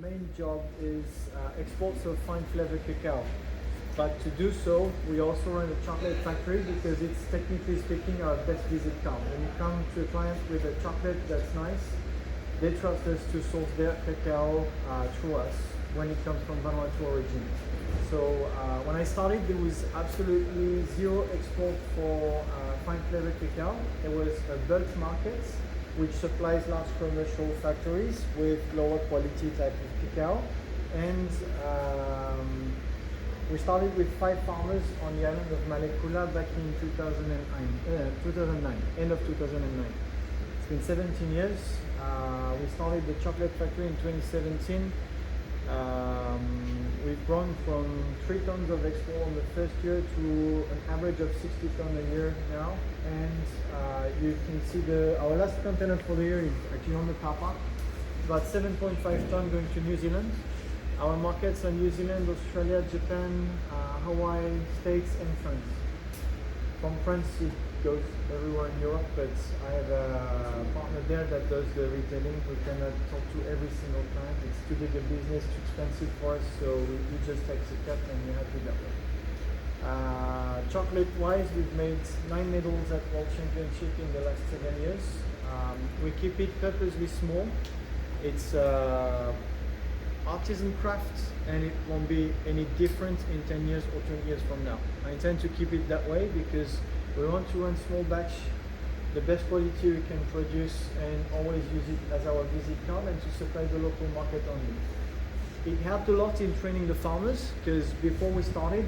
main job is exports of fine flavor cacao. But to do so, we also run a chocolate factory because it's technically speaking our best visit card. When you come to a client with a chocolate that's nice, they trust us to source their cacao through us when it comes from Vanuatu origin. So when I started, there was absolutely zero export for fine flavor cacao. There was a bulk market which supplies large commercial factories with lower quality type of cacao. And we started with 5 farmers on the island of Malekula back in 2009, end of 2009. It's been 17 years. We started the chocolate factory in 2017. We've grown from 3 tons of export on the first year to an average of 60 tons a year now. And you can see our last container for the year is actually on the car park. About 7.5 tons going to New Zealand. Our markets are New Zealand, Australia, Japan, Hawaii, States and France. From France it goes everywhere in Europe, but I have a partner there that does the retailing. We cannot talk to every single client. It's too big a business, too expensive for us, so we just take the cut and we're happy that way. Chocolate wise, we've made 9 medals at World Championship in the last 7 years. We keep it purposely small. It's artisan craft and it won't be any different in 10 years or 20 years from now. I intend to keep it that way because we want to run small batch, the best quality we can produce and always use it as our visit card and to supply the local market only. It helped a lot in training the farmers because before we started,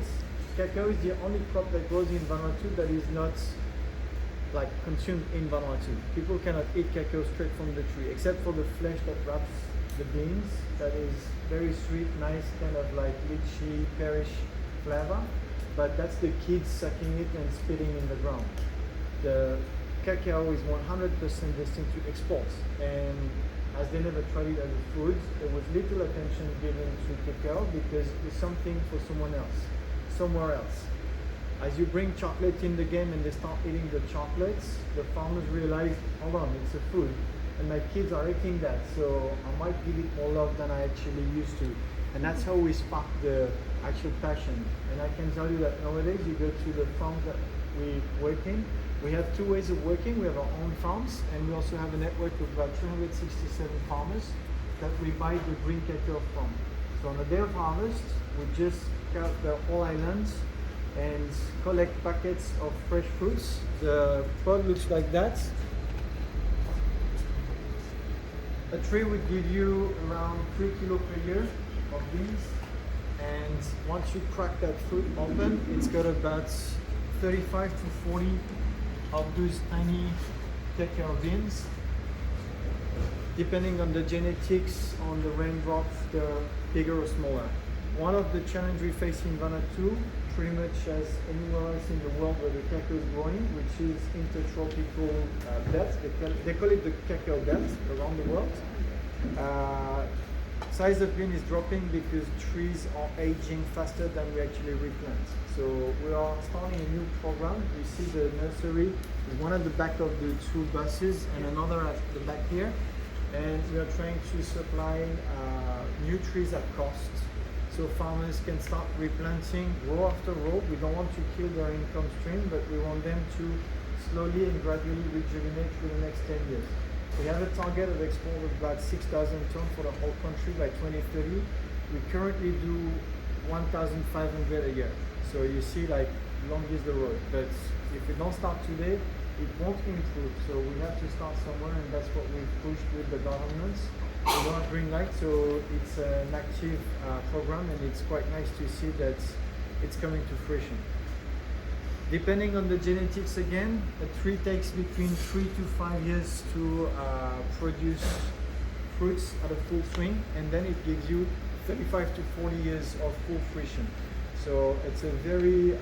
cacao is the only crop that grows in Vanuatu that is not like consumed in Vanuatu. People cannot eat cacao straight from the tree except for the flesh that wraps the beans. That is very sweet, nice, kind of like lychee, pearish flavor, but that's the kids sucking it and spitting in the ground. The cacao is 100% destined to export, and as they never tried it as a food, there was little attention given to cacao because it's something for someone else, somewhere else. As you bring chocolate in the game and they start eating the chocolates, the farmers realize, hold on, it's a food. And my kids are eating that, so I might give it more love than I actually used to. And that's how we spark the actual passion. And I can tell you that nowadays you go to the farms that we work in, we have 2 ways of working. We have our own farms and we also have a network of about 367 farmers that we buy the green cacao from. So on the day of harvest, we just cut the whole island and collect packets of fresh fruits. The pod looks like that. A tree would give you around 3 kilos per year of beans, and once you crack that fruit open, it's got about 35 to 40 of those tiny cacao beans. Depending on the genetics, on the raindrops, they're bigger or smaller. One of the challenges we face in Vanuatu, pretty much as anywhere else in the world where the cacao is growing, which is intertropical belt. They call it the cacao belt around the world. Size of bean is dropping because trees are aging faster than we actually replant. So we are starting a new program. You see the nursery is one at the back of the 2 buses and another at the back here. And we are trying to supply new trees at cost. So farmers can start replanting row after row. We don't want to kill their income stream, but we want them to slowly and gradually rejuvenate for the next 10 years. We have a target of export of about 6,000 tons for the whole country by 2030. We currently do 1,500 a year. So you see, like, long is the road. But if we don't start today, it won't improve. So we have to start somewhere, and that's what we've pushed with the governments. We want green light, so it's an active program, and it's quite nice to see that it's coming to fruition. Depending on the genetics again, a tree takes between 3 to 5 years to produce fruits at a full swing, and then it gives you 35 to 40 years of full fruition. So it's a very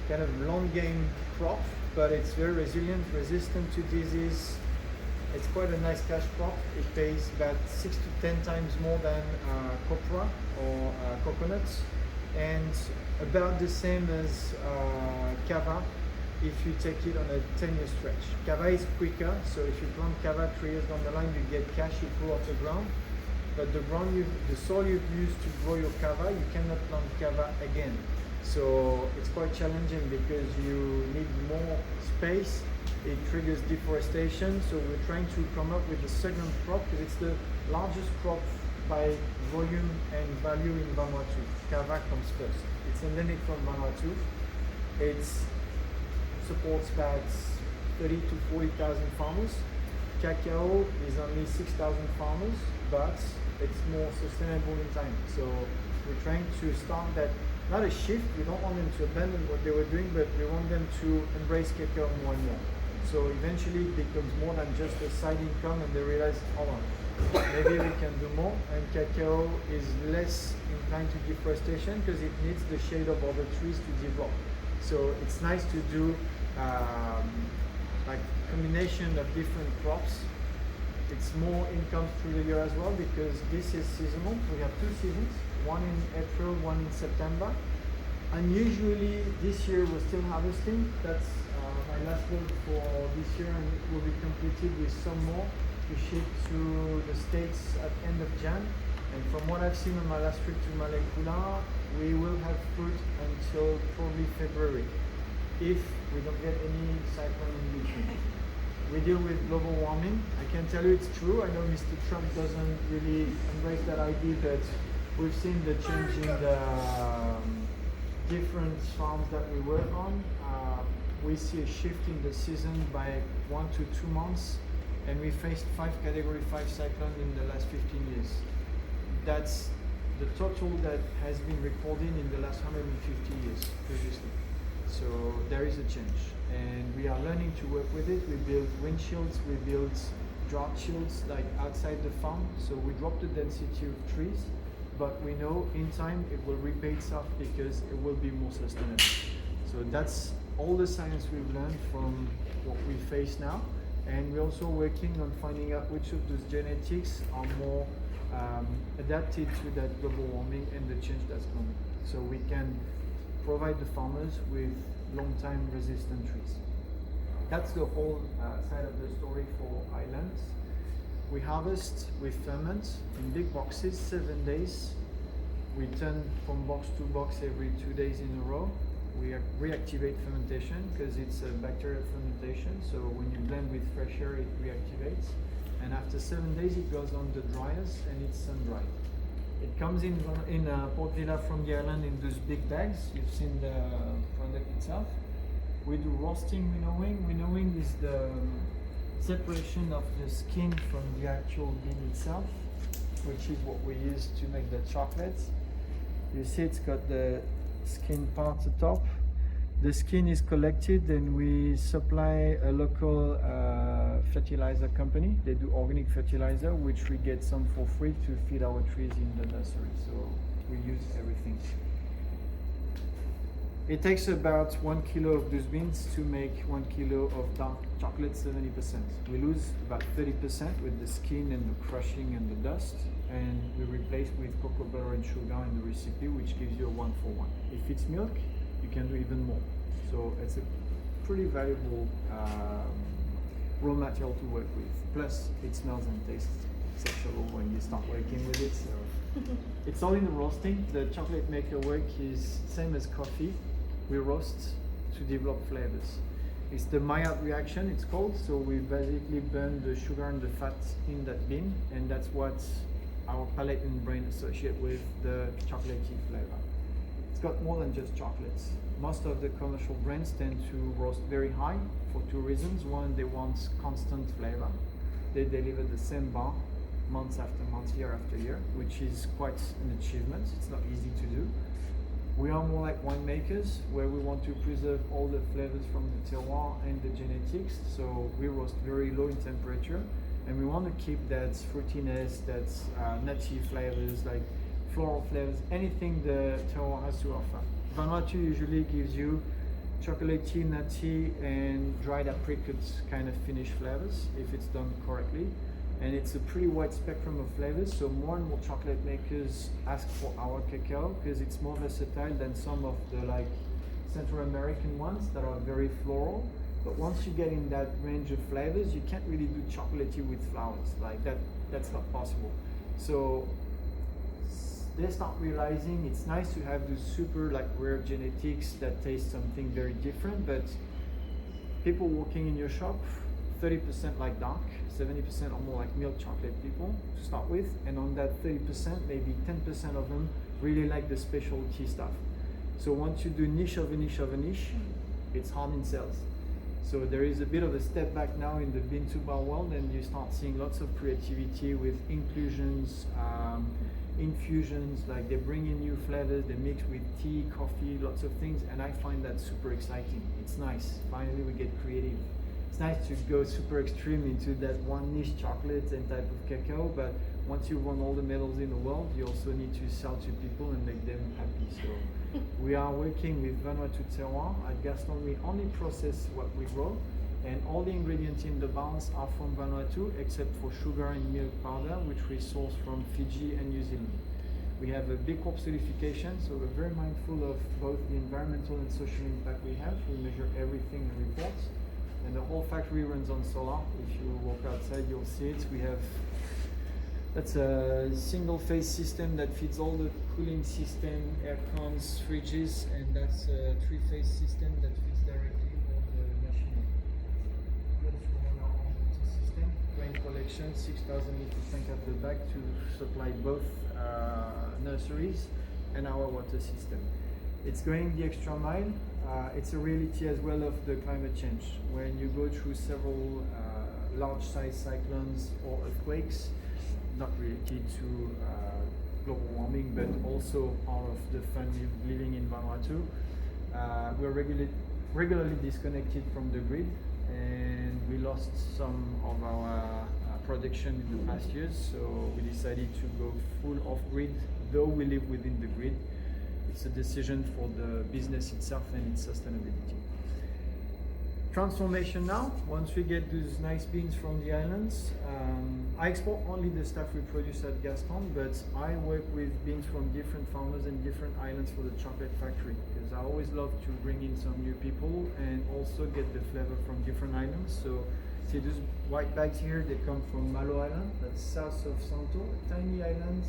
kind of long game crop, but it's very resilient, resistant to disease. It's quite a nice cash crop. It pays about 6 to 10 times more than copra or coconuts, and about the same as cava if you take it on a 10-year stretch. Cava is quicker, so if you plant cava 3 years down the line, you get cash, you pull off the ground. but the soil you've used to grow your cava, you cannot plant cava again. So it's quite challenging because you need more space. It triggers deforestation. So we're trying to come up with a second crop because it's the largest crop by volume and value in Vanuatu. Cava comes first. It's endemic from Vanuatu. It supports about 30 to 40,000 farmers. Cacao is only 6,000 farmers, but it's more sustainable in time. So we're trying to start that, not a shift, we don't want them to abandon what they were doing, but we want them to embrace cacao more and more. So eventually it becomes more than just a side income and they realize, hold on, maybe we can do more, and cacao is less inclined to deforestation because it needs the shade of other trees to develop. So it's nice to do like combination of different crops. It's more income through the year as well because this is seasonal. We have two seasons, one in April, one in September. Unusually this year we're still harvesting. That's my last load for this year, and it will be completed with some more to ship to the States at end of Jan. And from what I've seen on my last trip to Malekula, we will have fruit until probably February, if we don't get any cyclone in between. We deal with global warming. I can tell you it's true. I know Mr. Trump doesn't really embrace that idea, but we've seen the change in the different farms that we work on. We see a shift in the season by 1 to 2 months, and we faced 5 category 5 cyclones in the last 15 years. That's the total that has been recorded in the last 150 years previously. So there is a change, and we are learning to work with it. We build windshields, we build drought shields like outside the farm, so we drop the density of trees, but we know in time it will repay itself because it will be more sustainable. So that's all the science we've learned from what we face now, and we're also working on finding out which of those genetics are more adapted to that global warming and the change that's coming, so we can provide the farmers with long-time resistant trees. That's the whole side of the story for islands. We harvest, we ferment in big boxes, 7 days. We turn from box to box every 2 days in a row. We reactivate fermentation because it's a bacterial fermentation, so when you blend with fresh air it reactivates, and after 7 days it goes on the dryers and it's sun-dried. It comes in Port Vila from the island in those big bags. You've seen the product itself. We do roasting, winnowing. Winnowing is the separation of the skin from the actual bean itself, which is what we use to make the chocolates. You see it's got the skin part at the top. The skin is collected and we supply a local fertilizer company. They do organic fertilizer, which we get some for free to feed our trees in the nursery. So we use everything. It takes about 1 kilo of those beans to make 1 kilo of dark chocolate, 70%. We lose about 30% with the skin and the crushing and the dust, and we replace with cocoa butter and sugar in the recipe, which gives you a 1-for-1. If it's milk, you can do even more. So it's a pretty valuable raw material to work with. Plus, it smells and tastes sexual when you start working with it. So it's all in the roasting. The chocolate maker work is same as coffee. We roast to develop flavors. It's the Maillard reaction, it's called. So we basically burn the sugar and the fat in that bean, and that's what our palate and brain associate with the chocolatey flavor. It's got more than just chocolates. Most of the commercial brands tend to roast very high for 2 reasons. One, they want constant flavor. They deliver the same bar months after month, year after year, which is quite an achievement. It's not easy to do. We are more like winemakers, where we want to preserve all the flavors from the terroir and the genetics. So we roast very low in temperature, and we want to keep that fruitiness, that nutty flavors, like floral flavors, anything the terroir has to offer. Vanuatu usually gives you chocolatey, nutty, and dried apricots kind of finished flavors if it's done correctly. And it's a pretty wide spectrum of flavors, so more and more chocolate makers ask for our cacao because it's more versatile than some of the like Central American ones that are very floral. But once you get in that range of flavors, you can't really do chocolatey with flowers like that. That's not possible. So they start realizing it's nice to have those super like rare genetics that taste something very different, but people walking in your shop, 30% like dark, 70% are more like milk chocolate people to start with, and on that 30%, maybe 10% of them really like the specialty stuff. So once you do niche of a niche of a niche, it's hard in sales. So there is a bit of a step back now in the bean to bar world, and you start seeing lots of creativity with inclusions, infusions, like they bring in new flavors, they mix with tea, coffee, lots of things, and I find that super exciting. It's nice. Finally, we get creative. It's nice to go super extreme into that one niche chocolate and type of cacao, but once you won all the medals in the world, you also need to sell to people and make them happy. So we are working with Vanuatu terroir. At Gaston, we only process what we grow, and all the ingredients in the bars are from Vanuatu, except for sugar and milk powder, which we source from Fiji and New Zealand. We have a B Corp certification, so we're very mindful of both the environmental and social impact we have. We measure everything and report. And the whole factory runs on solar. If you walk outside, you'll see it. That's a single phase system that feeds all the cooling system, air cons, fridges, and that's a 3-phase system that feeds directly all the machinery. We also run our own water system, rain collection, 6,000 litre tank at the back to supply both nurseries and our water system. It's going the extra mile. It's a reality as well of the climate change. When you go through several large size cyclones or earthquakes, not related to global warming, but also part of the fun living in Vanuatu. We're regularly disconnected from the grid, and we lost some of our production in the past years, so we decided to go full off-grid, though we live within the grid. It's a decision for the business itself and its sustainability. Transformation now, once we get those nice beans from the islands, I export only the stuff we produce at Gaston, but I work with beans from different farmers and different islands for the chocolate factory, because I always love to bring in some new people and also get the flavor from different islands. So see those white bags here, they come from Malo Island, that's south of Santo, a tiny island.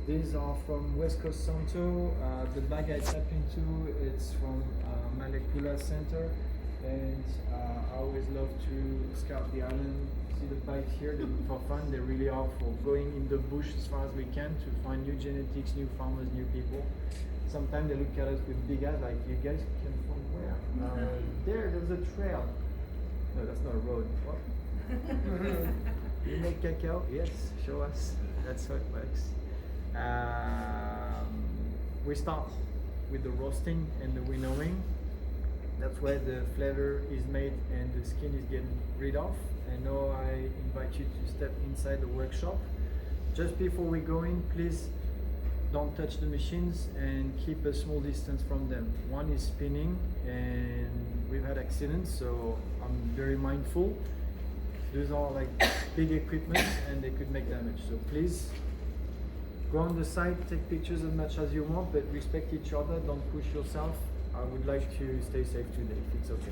These are from West Coast Santo. The bag I tap into, it's from Malekula Center. And I always love to scout the island. See the bags here, they look for fun. They really are for going in the bush as far as we can to find new genetics, new farmers, new people. Sometimes they look at us with big eyes like, you guys came from where? There's a trail. No, that's not a road. What? You make cacao? Yes, show us. That's how it works. We start with the roasting and the winnowing. That's where the flavor is made and the skin is getting rid of. And now I invite you to step inside the workshop. Just before we go in, please don't touch the machines and keep a small distance from them. One is spinning and we've had accidents, so I'm very mindful. Those are like big equipment and they could make damage. So please go on the side, take pictures as much as you want, but respect each other, don't push yourself. I would like to stay safe today, if it's okay.